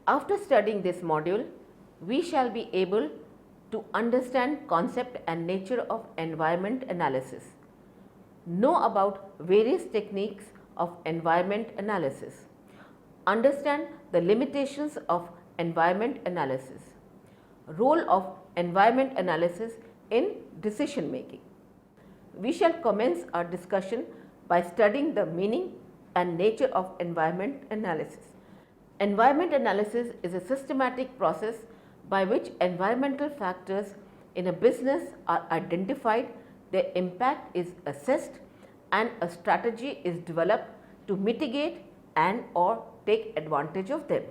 After studying this module, we shall be able to understand concept and nature of environment analysis, know about various techniques of environment analysis, understand the limitations of environment analysis, role of environment analysis in decision making. We shall commence our discussion by studying the meaning and nature of environment analysis. Environment analysis is a systematic process by which environmental factors in a business are identified, their impact is assessed, and a strategy is developed to mitigate and or take advantage of them.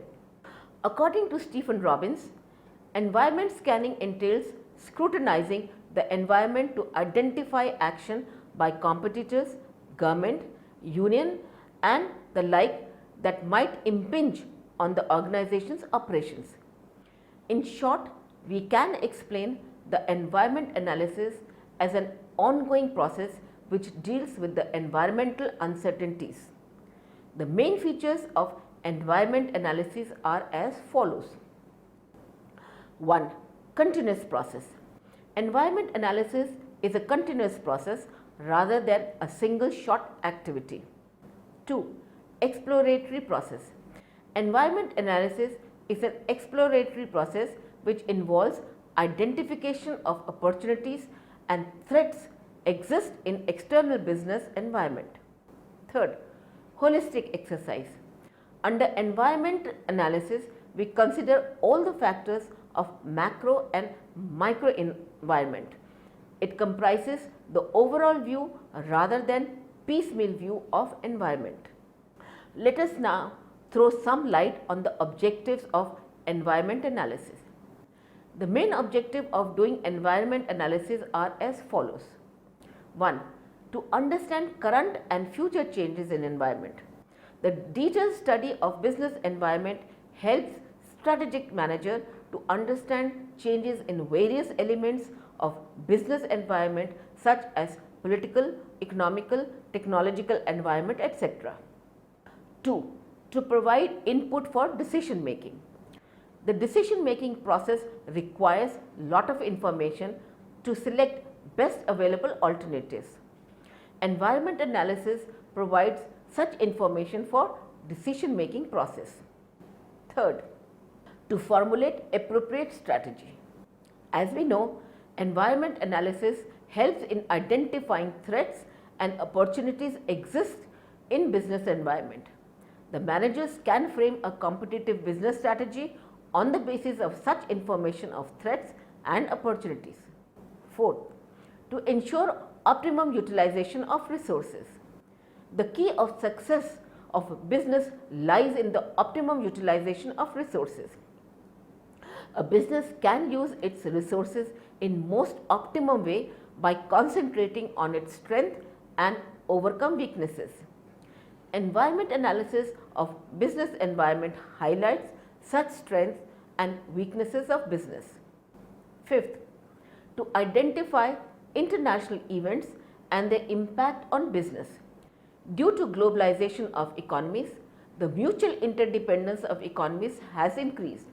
According to Stephen Robbins, environment scanning entails scrutinizing the environment to identify action by competitors, government, union, and the like that might impinge on the organization's operations. In short, we can explain the environment analysis as an ongoing process which deals with the environmental uncertainties. The main features of environment analysis are as follows. 1. Continuous process. Environment analysis is a continuous process rather than a single shot activity. 2. Exploratory process. Environment analysis is an exploratory process which involves identification of opportunities and threats exist in external business environment. Third, holistic exercise. Under environment analysis, we consider all the factors of macro and micro environment. It comprises the overall view rather than piecemeal view of environment. Let us now throw some light on the objectives of environment analysis. The main objective of doing environment analysis are as follows. 1. To understand current and future changes in environment. The detailed study of business environment helps strategic manager to understand changes in various elements of business environment such as political, economical, technological environment, etc. 2. To provide input for decision making. The decision making process requires lot of information to select best available alternatives. Environment analysis provides such information for decision making process. Third, to formulate appropriate strategy. As we know, environment analysis helps in identifying threats and opportunities exist in business environment. The managers can frame a competitive business strategy on the basis of such information of threats and opportunities. Fourth, to ensure optimum utilization of resources. The key of success of business lies in the optimum utilization of resources. A business can use its resources in most optimum way by concentrating on its strength and overcome weaknesses. Environment analysis of business environment highlights such strengths and weaknesses of business. Fifth, to identify international events and their impact on business. Due to globalization of economies, the mutual interdependence of economies has increased.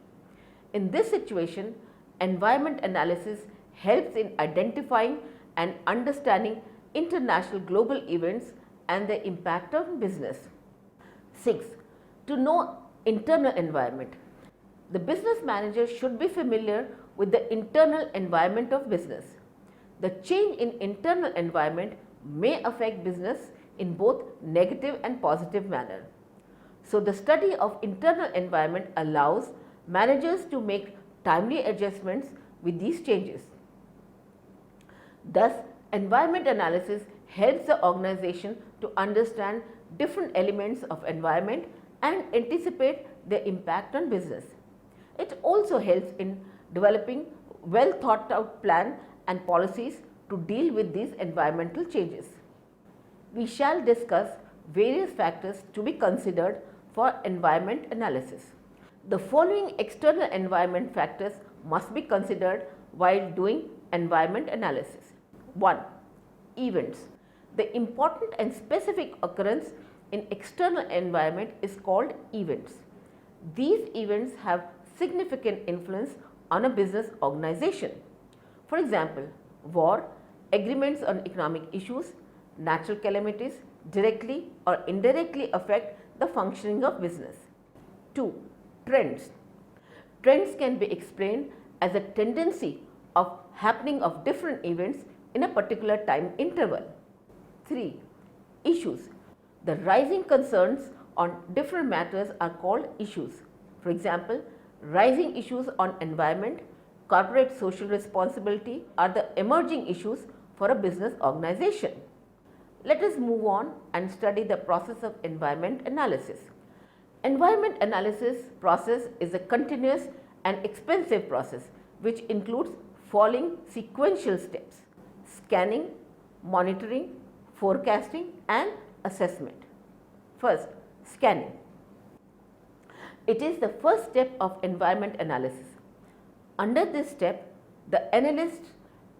In this situation, environment analysis helps in identifying and understanding international global events and their impact on business. 6. To know internal environment. The business manager should be familiar with the internal environment of business. The change in internal environment may affect business in both negative and positive manner. So, the study of internal environment allows managers to make timely adjustments with these changes. Thus, environment analysis helps the organization to understand different elements of environment and anticipate their impact on business. It also helps in developing well thought out plan and policies to deal with these environmental changes. We shall discuss various factors to be considered for environment analysis. The following external environment factors must be considered while doing environment analysis. 1. Events. The important and specific occurrence in external environment is called events. These events have significant influence on a business organization. For example, war, agreements on economic issues, natural calamities directly or indirectly affect the functioning of business. 2. Trends. Trends can be explained as a tendency of happening of different events in a particular time interval. 3. Issues. The rising concerns on different matters are called issues. For example, rising issues on environment, corporate social responsibility are the emerging issues for a business organization. Let us move on and study the process of environment analysis. Environment analysis process is a continuous and expensive process which includes following sequential steps: scanning, monitoring, forecasting and assessment. First, scanning. It is the first step of environment analysis. Under this step, the analyst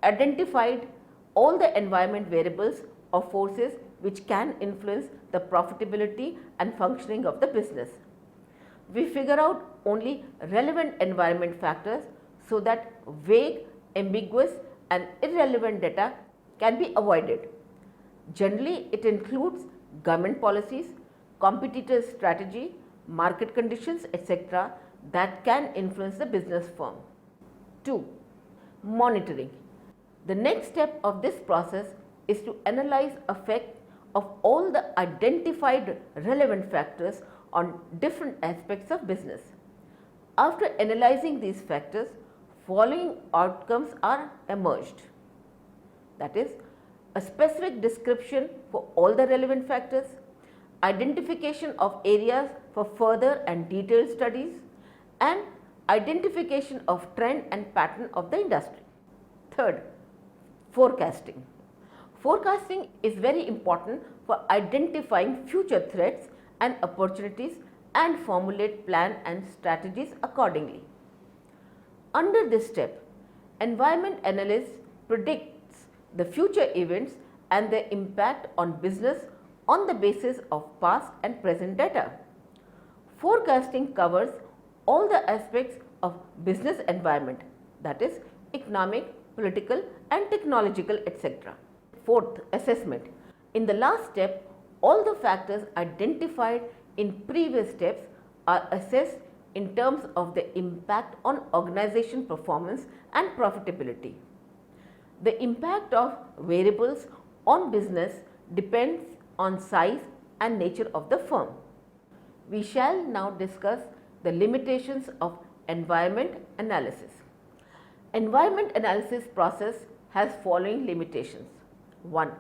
identified all the environment variables or forces which can influence the profitability and functioning of the business. We figure out only relevant environment factors so that vague, ambiguous and irrelevant data can be avoided. Generally, it includes government policies, competitors' strategy, market conditions, etc. that can influence the business firm. 2. Monitoring. The next step of this process is to analyze effect of all the identified relevant factors on different aspects of business. After analyzing these factors, following outcomes are emerged. That is, a specific description for all the relevant factors, identification of areas for further and detailed studies, and identification of trend and pattern of the industry. Third, forecasting. Forecasting is very important for identifying future threats and opportunities and formulate plan and strategies accordingly. Under this step, environment analyst predicts the future events and their impact on business on the basis of past and present data. Forecasting covers all the aspects of business environment, that is economic, political and technological, etc. Fourth, assessment. In the last step, all the factors identified in previous steps are assessed in terms of the impact on organization performance and profitability. The impact of variables on business depends on size and nature of the firm. We shall now discuss the limitations of environment analysis. Environment analysis process has following limitations. 1.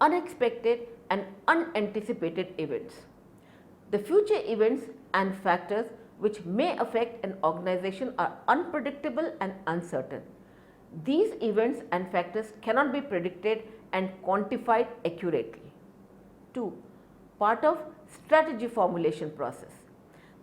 Unexpected and unanticipated events. The future events and factors which may affect an organization are unpredictable and uncertain. These events and factors cannot be predicted and quantified accurately. 2. Part of strategy formulation process.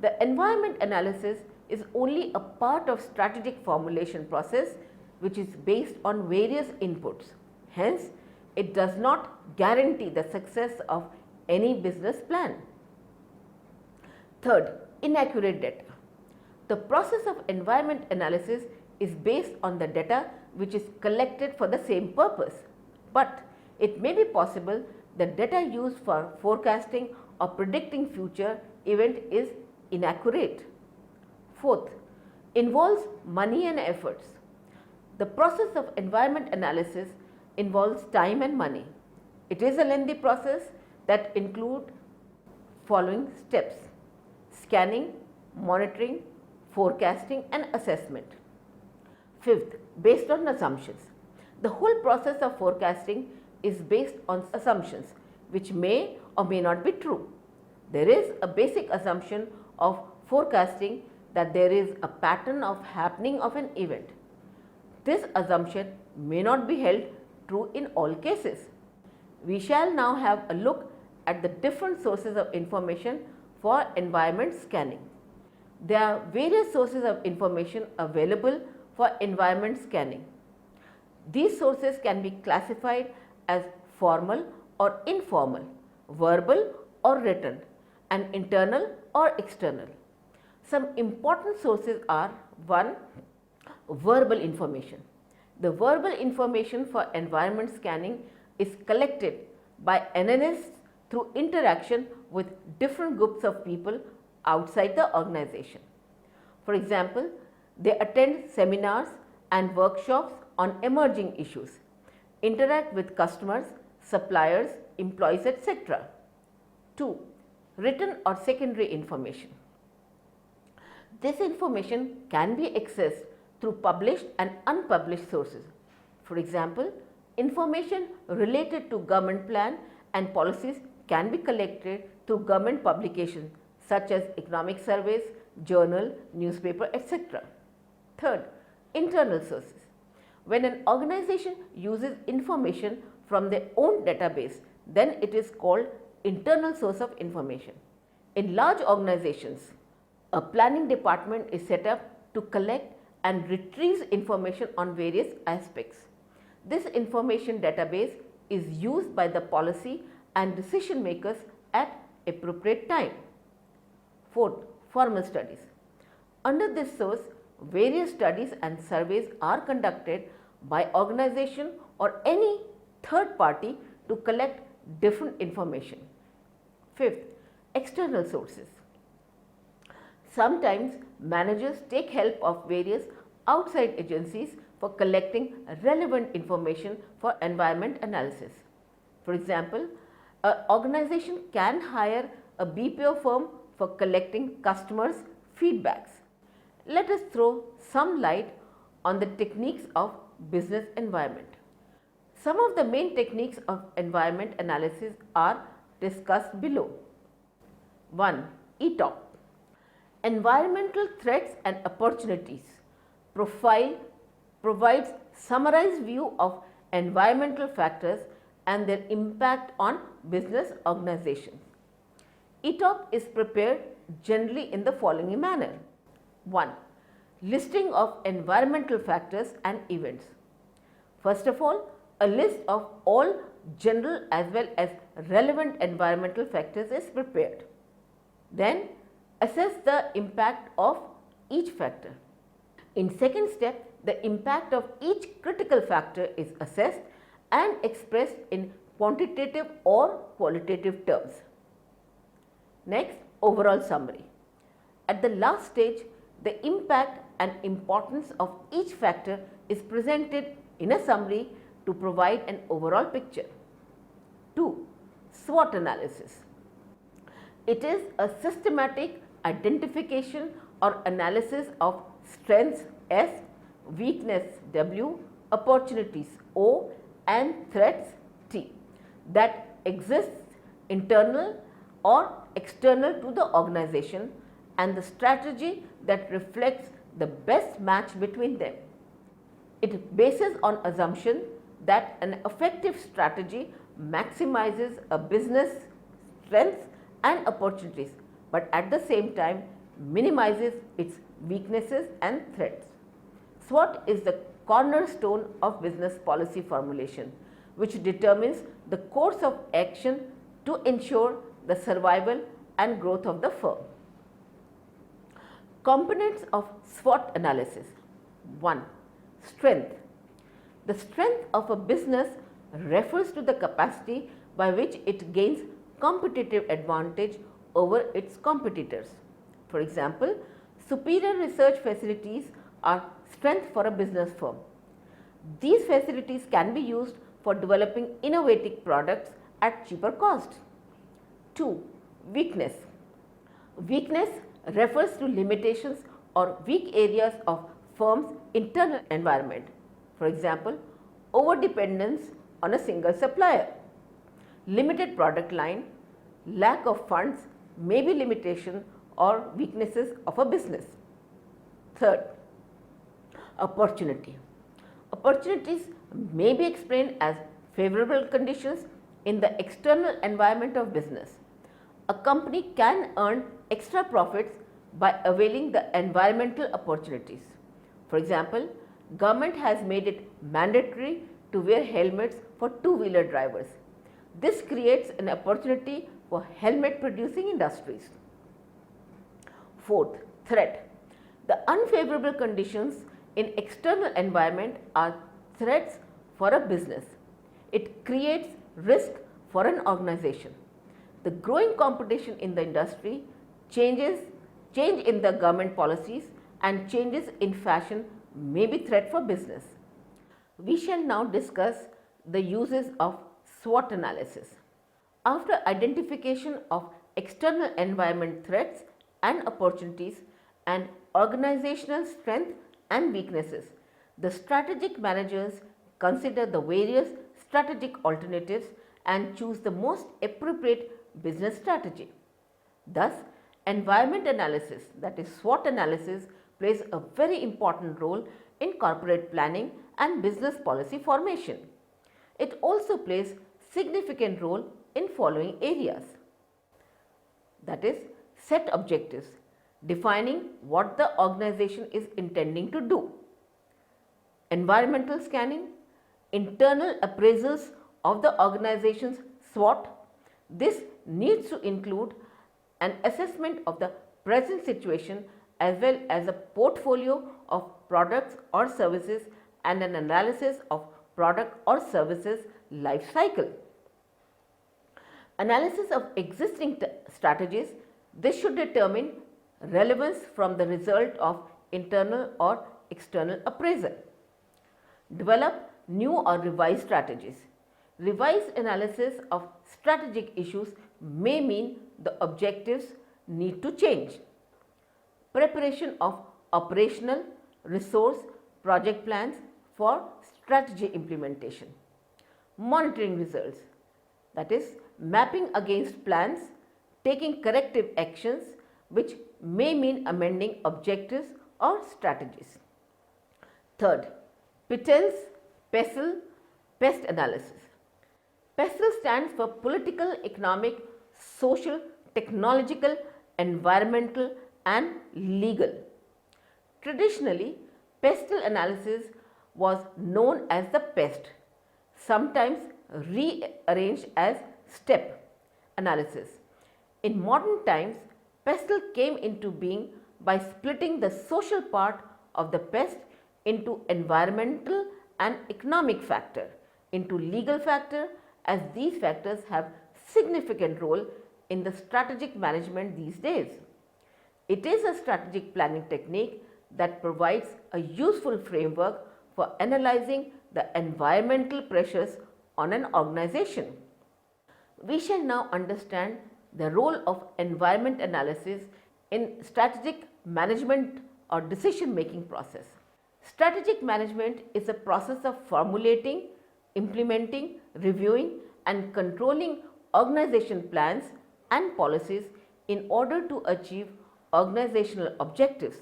The environment analysis is only a part of strategic formulation process which is based on various inputs. Hence, it does not guarantee the success of any business plan. Third, inaccurate data. The process of environment analysis is based on the data which is collected for the same purpose, but it may be possible the data used for forecasting or predicting future event is inaccurate. Fourth, involves money and efforts. The process of environment analysis involves time and money. It is a lengthy process that includes following steps: scanning, monitoring, forecasting and assessment. Fifth, based on assumptions. The whole process of forecasting is based on assumptions which may or may not be true. There is a basic assumption of forecasting that there is a pattern of happening of an event. This assumption may not be held true in all cases. We shall now have a look at the different sources of information for environment scanning. There are various sources of information available for environment scanning. These sources can be classified as formal or informal, verbal or written, and internal or external. Some important sources are: 1. Verbal information. The verbal information for environment scanning is collected by analysts through interaction with different groups of people outside the organization. For example, they attend seminars and workshops on emerging issues, interact with customers, suppliers, employees, etc. 2. Written or secondary information. This information can be accessed through published and unpublished sources. For example, information related to government plan and policies can be collected through government publications such as economic surveys, journal, newspaper, etc. Third, internal sources. When an organization uses information from their own database, then it is called internal source of information. In large organizations, a planning department is set up to collect and retrieves information on various aspects. This information database is used by the policy and decision makers at appropriate time. Fourth, formal studies. Under this source, various studies and surveys are conducted by organization or any third party to collect different information. Fifth, external sources. Sometimes managers take help of various outside agencies for collecting relevant information for environment analysis. For example, an organization can hire a BPO firm for collecting customers' feedbacks. Let us throw some light on the techniques of business environment. Some of the main techniques of environment analysis are discussed below. 1. ETOP. Environmental threats and opportunities profile provides summarized view of environmental factors and their impact on business organizations. ETOP is prepared generally in the following manner. 1. Listing of environmental factors and events. First of all, a list of all general as well as relevant environmental factors is prepared. Then, assess the impact of each factor. In second step, the impact of each critical factor is assessed and expressed in quantitative or qualitative terms. Next, overall summary. At the last stage, the impact and importance of each factor is presented in a summary to provide an overall picture. 2. SWOT analysis. It is a systematic identification or analysis of strengths S, weakness W, opportunities O and threats T that exists internal or external to the organization and the strategy that reflects the best match between them. It bases on assumption that an effective strategy maximizes a business strengths and opportunities, but at the same time minimizes its weaknesses and threats. SWOT is the cornerstone of business policy formulation, which determines the course of action to ensure the survival and growth of the firm. Components of SWOT analysis. 1. Strength. The strength of a business refers to the capacity by which it gains competitive advantage over its competitors. For example, superior research facilities are strength for a business firm. These facilities can be used for developing innovative products at cheaper cost. 2. Weakness. Weakness refers to limitations or weak areas of firm's internal environment. For example, overdependence on a single supplier, limited product line, lack of funds may be limitation or weaknesses of a business. Third, opportunity. Opportunities may be explained as favorable conditions in the external environment of business. A company can earn extra profits by availing the environmental opportunities. For example, government has made it mandatory to wear helmets for two-wheeler drivers. This creates an opportunity for helmet producing industries. Fourth, Threat. The unfavorable conditions in external environment are threats for a business. It creates risk for an organization. The growing competition in the industry, change in the government policies and changes in fashion may be threat for business. We shall now discuss the uses of SWOT analysis. After identification of external environment threats and opportunities and organizational strength and weaknesses, the strategic managers consider the various strategic alternatives and choose the most appropriate business strategy. Thus, environment analysis, that is SWOT analysis, plays a very important role in corporate planning and business policy formation. It also plays significant role in following areas. That is, set objectives, defining what the organization is intending to do. Environmental scanning, internal appraisals of the organization's SWOT. This needs to include an assessment of the present situation as well as a portfolio of products or services and an analysis of product or services life cycle. Analysis of existing strategies. This should determine relevance from the result of internal or external appraisal. Develop new or revised strategies. Revised analysis of strategic issues may mean the objectives need to change. Preparation of operational, resource, project plans for strategy implementation. Monitoring results, that is, mapping against plans, taking corrective actions which may mean amending objectives or strategies. Third, PESTLE PEST analysis. PESTLE stands for political, economic, social, technological, environmental and legal. Traditionally, PESTLE analysis was known as the PEST, sometimes rearranged as STEP analysis. In modern times, PESTLE came into being by splitting the social part of the PEST into environmental and economic factor, into legal factor, as these factors have significant role in the strategic management these days. It is a strategic planning technique that provides a useful framework for analyzing the environmental pressures on an organization. We shall now understand the role of environment analysis in strategic management or decision making process. Strategic management is a process of formulating, implementing, reviewing and controlling organization plans and policies in order to achieve organizational objectives.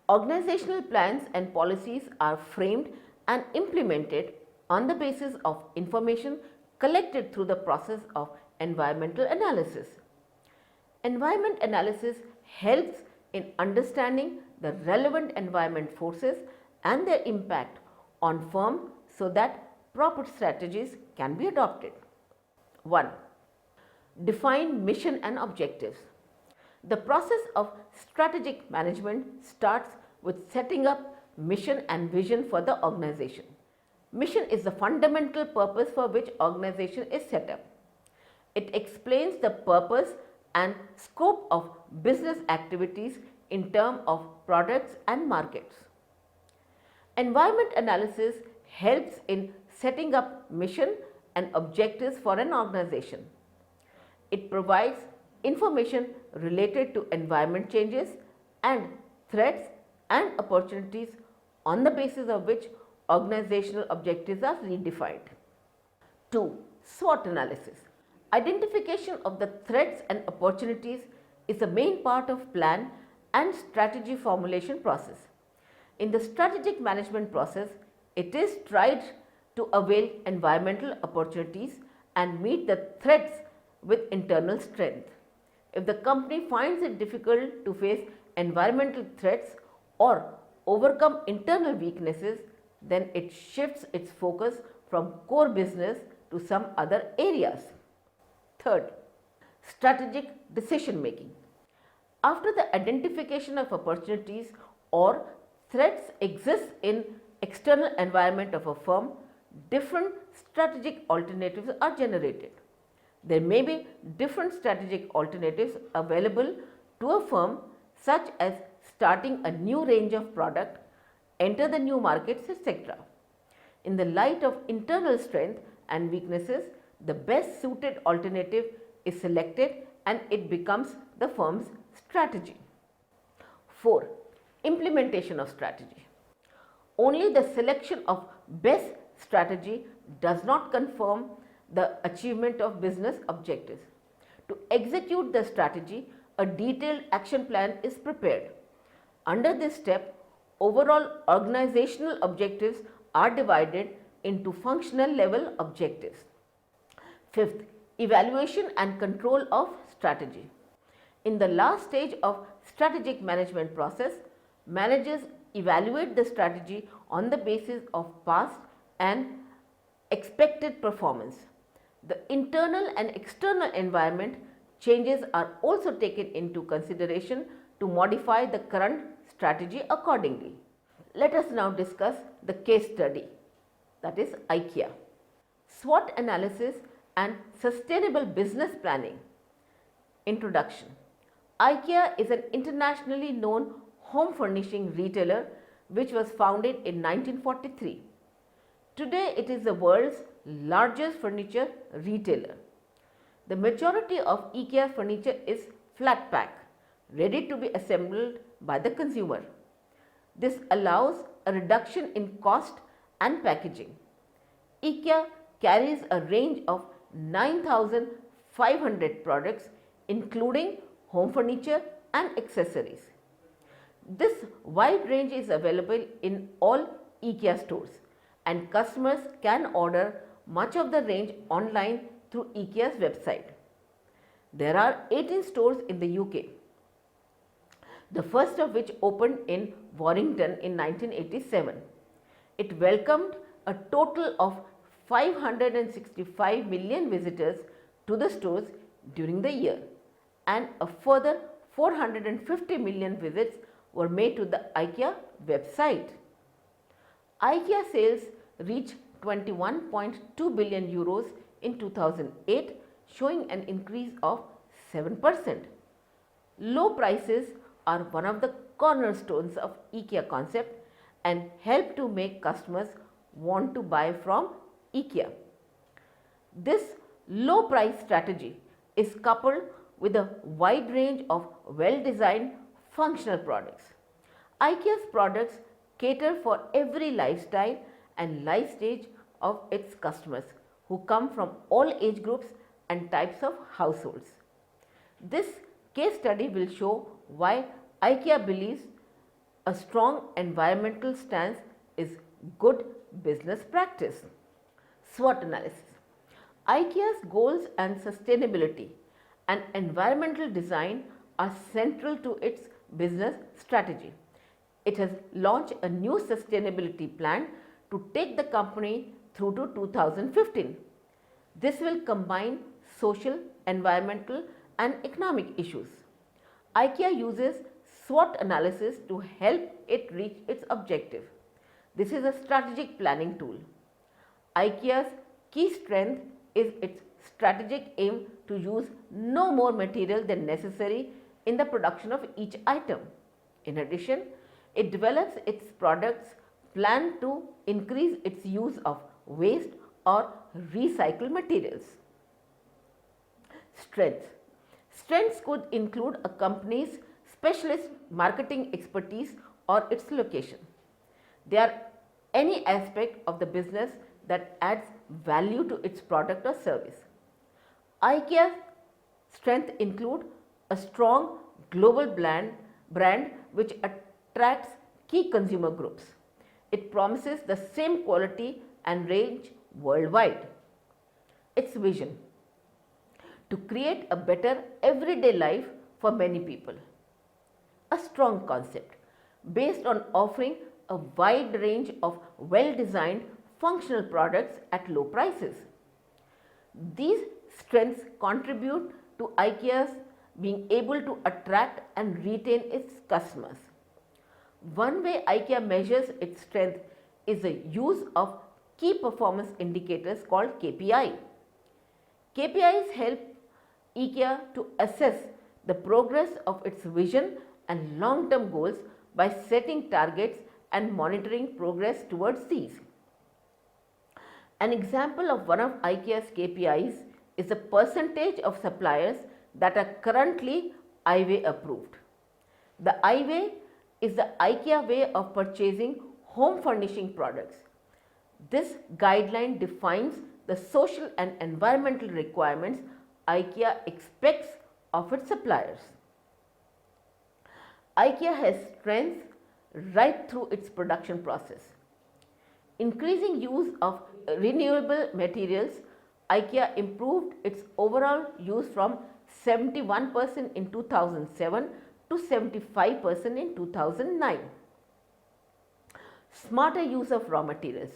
Organizational plans and policies are framed and implemented on the basis of information collected through the process of environmental analysis. Environment analysis helps in understanding the relevant environment forces and their impact on firm so that proper strategies can be adopted. 1. Define mission and objectives. The process of strategic management starts with setting up mission and vision for the organization. Mission is the fundamental purpose for which organization is set up. It explains the purpose and scope of business activities in terms of products and markets. Environment analysis helps in setting up mission and objectives for an organization. It provides information related to environment changes and threats and opportunities on the basis of which organizational objectives are redefined. 2. SWOT analysis. Identification of the threats and opportunities is a main part of plan and strategy formulation process. In the strategic management process, it is tried to avail environmental opportunities and meet the threats with internal strength. If the company finds it difficult to face environmental threats or overcome internal weaknesses, then it shifts its focus from core business to some other areas. Third, strategic decision making. After the identification of opportunities or threats exist in external environment of a firm, different strategic alternatives are generated. There may be different strategic alternatives available to a firm, such as starting a new range of product, enter the new markets, etc. In the light of internal strength and weaknesses, the best suited alternative is selected and it becomes the firm's strategy. 4. Implementation of strategy. Only the selection of best strategy does not confirm the achievement of business objectives. To execute the strategy, a detailed action plan is prepared. Under this step, overall organizational objectives are divided into functional level objectives. 5th, evaluation and control of strategy. In the last stage of strategic management process, managers evaluate the strategy on the basis of past and expected performance. The internal and external environment changes are also taken into consideration to modify the current strategy accordingly. Let us now discuss the case study, that is IKEA. SWOT analysis and sustainable business planning. Introduction. IKEA is an internationally known home furnishing retailer which was founded in 1943. Today it is the world's largest furniture retailer. The majority of IKEA furniture is flat pack, ready to be assembled by the consumer. This allows a reduction in cost and packaging. IKEA carries a range of 9,500 products including home furniture and accessories. This wide range is available in all IKEA stores and customers can order much of the range online through IKEA's website. There are 18 stores in the UK, the first of which opened in Warrington in 1987. It welcomed a total of 565 million visitors to the stores during the year, and a further 450 million visits were made to the IKEA website. IKEA sales reached 21.2 billion euros in 2008, showing an increase of 7%. Low prices are one of the cornerstones of IKEA concept and help to make customers want to buy from IKEA. This low price strategy is coupled with a wide range of well-designed functional products. IKEA's products cater for every lifestyle and life stage of its customers who come from all age groups and types of households. This case study will show why IKEA believes a strong environmental stance is good business practice. SWOT analysis. IKEA's goals and sustainability and environmental design are central to its business strategy. It has launched a new sustainability plan to take the company through to 2015. This will combine social, environmental and economic issues. IKEA uses SWOT analysis to help it reach its objective. This is a strategic planning tool. IKEA's key strength is its strategic aim to use no more material than necessary in the production of each item. In addition, it develops its products plan to increase its use of waste or recycled materials. Strengths. Strengths could include a company's specialist marketing expertise or its location. They are any aspect of the business that adds value to its product or service. IKEA's strengths include a strong global brand which attracts key consumer groups. It promises the same quality and range worldwide. Its vision: to create a better everyday life for many people. A strong concept based on offering a wide range of well-designed functional products at low prices. These strengths contribute to IKEA's being able to attract and retain its customers. One way IKEA measures its strength is the use of key performance indicators called KPI. KPIs help IKEA to assess the progress of its vision and long-term goals by setting targets and monitoring progress towards these. An example of one of IKEA's KPIs is the percentage of suppliers that are currently iWay approved. The iWay is the IKEA way of purchasing home furnishing products. This guideline defines the social and environmental requirements IKEA expects of its suppliers. IKEA has strengths right through its production process. Increasing use of renewable materials, IKEA improved its overall use from 71% in 2007 to 75% in 2009. Smarter use of raw materials.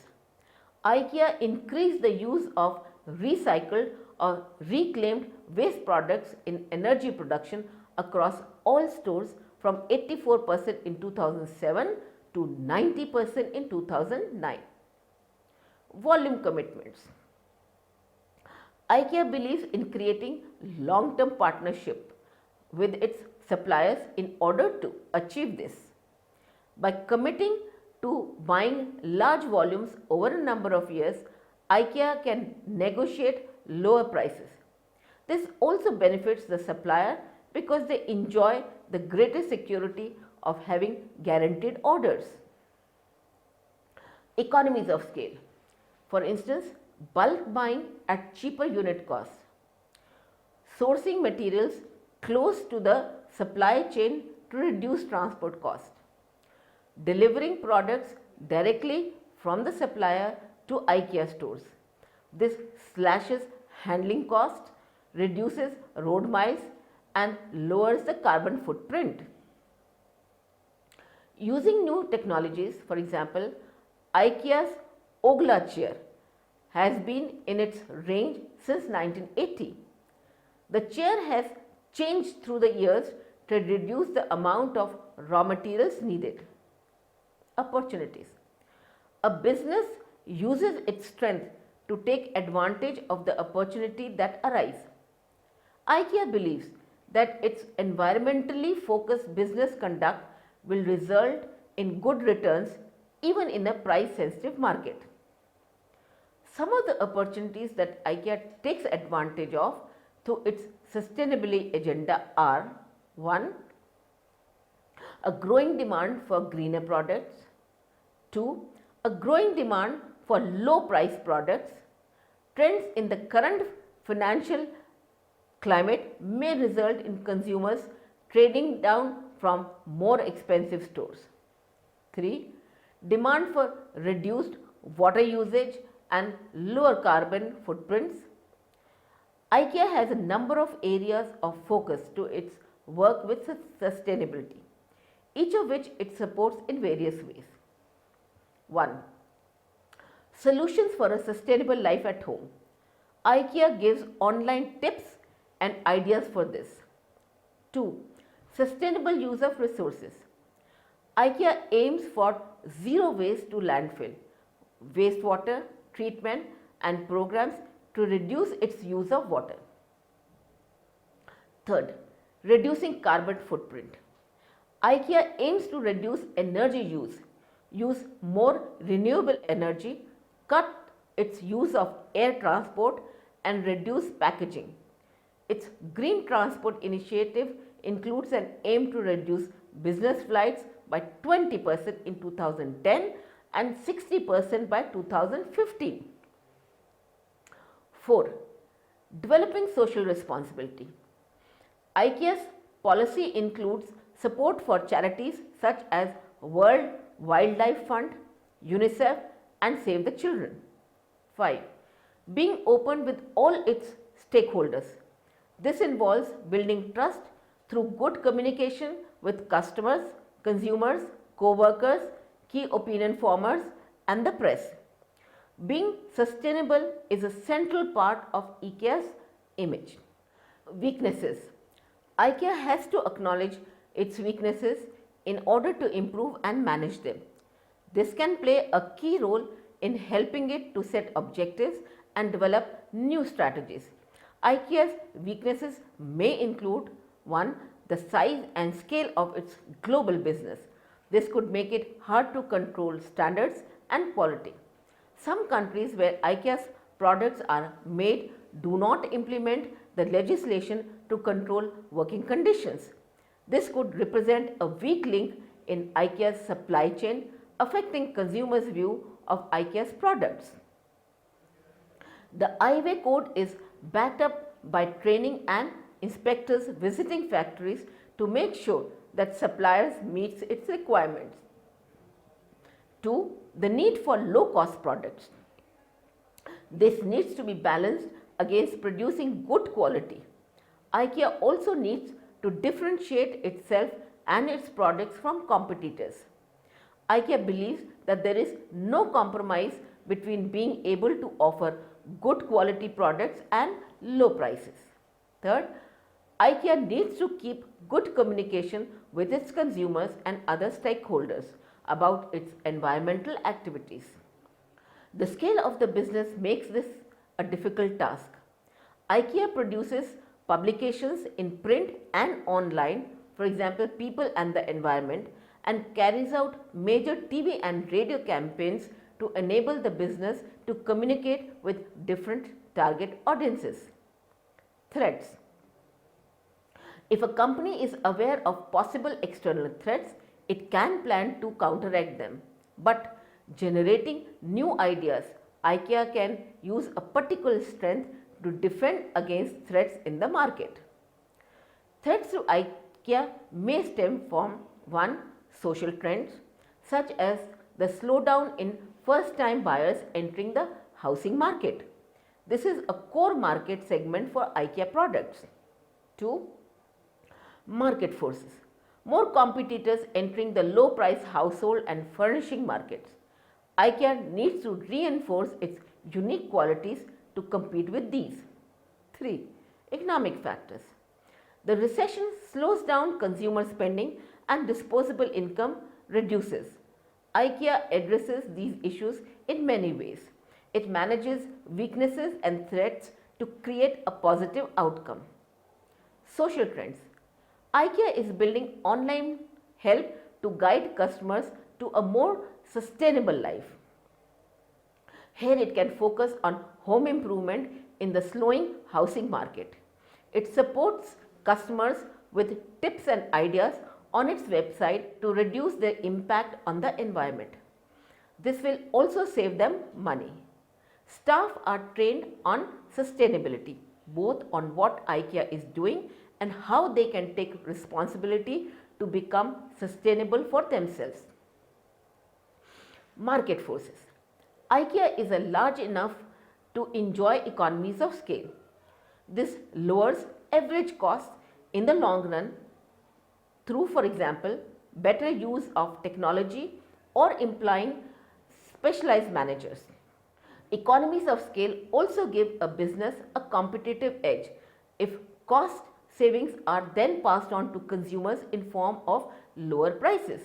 IKEA increased the use of recycled or reclaimed waste products in energy production across all stores from 84% in 2007 to 90% in 2009. Volume commitments. IKEA believes in creating long-term partnership with its suppliers in order to achieve this. By committing to buying large volumes over a number of years, IKEA can negotiate lower prices. This also benefits the supplier because they enjoy the greater security of having guaranteed orders. Economies of scale. For instance, bulk buying at cheaper unit costs. Sourcing materials close to the supply chain to reduce transport costs. Delivering products directly from the supplier to IKEA stores. This slashes handling costs, reduces road miles and lowers the carbon footprint. Using new technologies, for example, IKEA's Ogla chair has been in its range since 1980. The chair has changed through the years to reduce the amount of raw materials needed. Opportunities. A business uses its strength to take advantage of the opportunity that arise. IKEA believes that its environmentally focused business conduct will result in good returns even in a price-sensitive market. Some of the opportunities that IKEA takes advantage of through its sustainability agenda are: 1. A growing demand for greener products. 2. A growing demand for low price products. Trends in the current financial climate may result in consumers trading down from more expensive stores. 3. Demand for reduced water usage and lower carbon footprints. IKEA has a number of areas of focus to its work with sustainability, each of which it supports in various ways. 1. Solutions for a sustainable life at home. IKEA gives online tips and ideas for this. 2. Sustainable use of resources. IKEA aims for zero waste to landfill, wastewater treatment and programs to reduce its use of water. 3rd, reducing carbon footprint. IKEA aims to reduce energy use more renewable energy, cut its use of air transport and reduce packaging. Its green transport initiative includes an aim to reduce business flights by 20% in 2010 and 60% by 2015. 4. Developing social responsibility. IKEA's policy includes support for charities such as World Wildlife Fund, UNICEF and Save the Children. 5. Being open with all its stakeholders. This involves building trust through good communication with customers, consumers, co-workers, key opinion formers and the press. Being sustainable is a central part of IKEA's image. Weaknesses. IKEA has to acknowledge its weaknesses in order to improve and manage them. This can play a key role in helping it to set objectives and develop new strategies. IKEA's weaknesses may include 1. The size and scale of its global business. This could make it hard to control standards and quality. Some countries where IKEA's products are made do not implement the legislation to control working conditions. This could represent a weak link in IKEA's supply chain, affecting consumers' view of IKEA's products. The IWay code is backed up by training and inspectors visiting factories to make sure that suppliers meet its requirements. 2. The need for low-cost products. This needs to be balanced against producing good quality. IKEA also needs to differentiate itself and its products from competitors. IKEA believes that there is no compromise between being able to offer good quality products and low prices. Third, IKEA needs to keep good communication with its consumers and other stakeholders about its environmental activities. The scale of the business makes this a difficult task. IKEA produces publications in print and online, for example, People and the Environment, and carries out major TV and radio campaigns to enable the business to communicate with different target audiences. Threats. If a company is aware of possible external threats, it can plan to counteract them. But generating new ideas, IKEA can use a particular strength to defend against threats in the market. Threats to IKEA may stem from 1. Social trends such as the slowdown in first-time buyers entering the housing market. This is a core market segment for IKEA products. 2. Market forces. More competitors entering the low-price household and furnishing markets. IKEA needs to reinforce its unique qualities to compete with these. 3. Economic factors. The recession slows down consumer spending and disposable income reduces. IKEA addresses these issues in many ways. It manages weaknesses and threats to create a positive outcome. Social trends. IKEA is building online help to guide customers to a more sustainable life. Here it can focus on home improvement in the slowing housing market. It supports customers with tips and ideas on its website to reduce their impact on the environment. This will also save them money. Staff are trained on sustainability, both on what IKEA is doing and how they can take responsibility to become sustainable for themselves. Market forces. IKEA is large enough to enjoy economies of scale. This lowers average costs in the long run through, for example, better use of technology or employing specialized managers. Economies of scale also give a business a competitive edge if cost savings are then passed on to consumers in form of lower prices.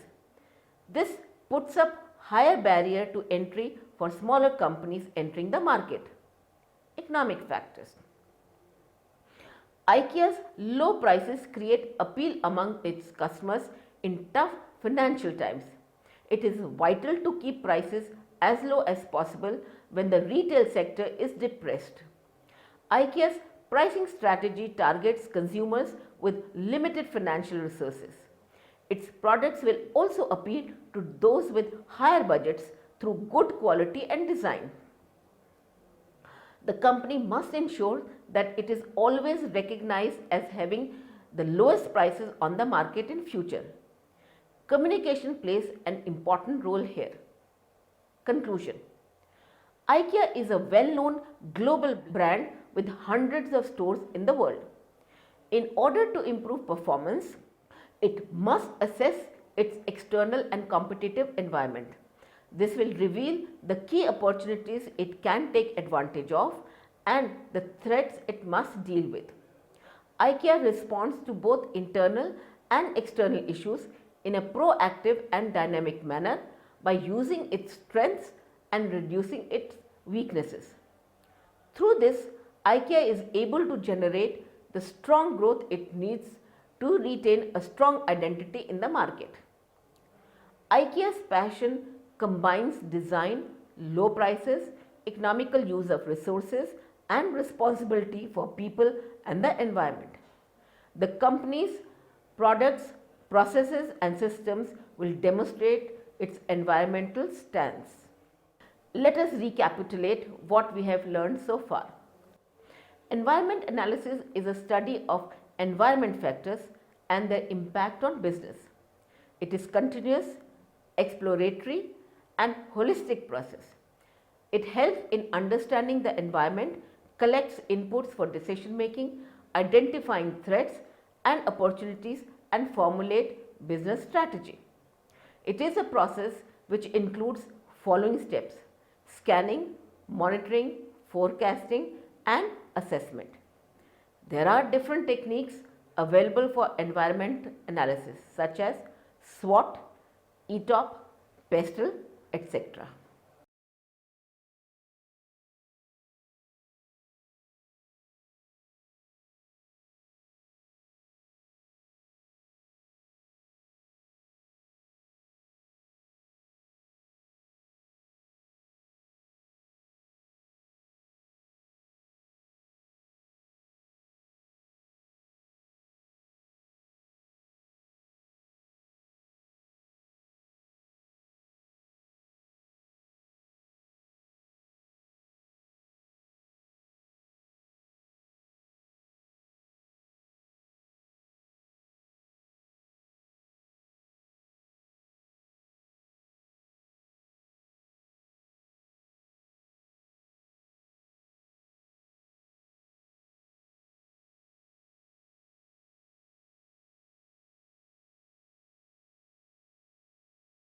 This puts up higher barrier to entry for smaller companies entering the market. Economic factors. IKEA's low prices create appeal among its customers in tough financial times. It is vital to keep prices as low as possible when the retail sector is depressed. IKEA's pricing strategy targets consumers with limited financial resources. Its products will also appeal to those with higher budgets through good quality and design. The company must ensure that it is always recognized as having the lowest prices on the market in future. Communication plays an important role here. Conclusion. IKEA is a well-known global brand with hundreds of stores in the world. In order to improve performance, it must assess its external and competitive environment. This will reveal the key opportunities it can take advantage of and the threats it must deal with. IKEA responds to both internal and external issues in a proactive and dynamic manner by using its strengths and reducing its weaknesses. Through this, IKEA is able to generate the strong growth it needs to retain a strong identity in the market. IKEA's passion combines design, low prices, economical use of resources, and responsibility for people and the environment. The company's products, processes, and systems will demonstrate its environmental stance. Let us recapitulate what we have learned so far. Environment analysis is a study of environment factors and their impact on business. It is continuous, exploratory, and holistic process. It helps in understanding the environment, collects inputs for decision making, identifying threats and opportunities, and formulate business strategy. It is a process which includes following steps: scanning, monitoring, forecasting, and assessment. There are different techniques available for environment analysis such as SWOT, ETOP, PESTLE, etc.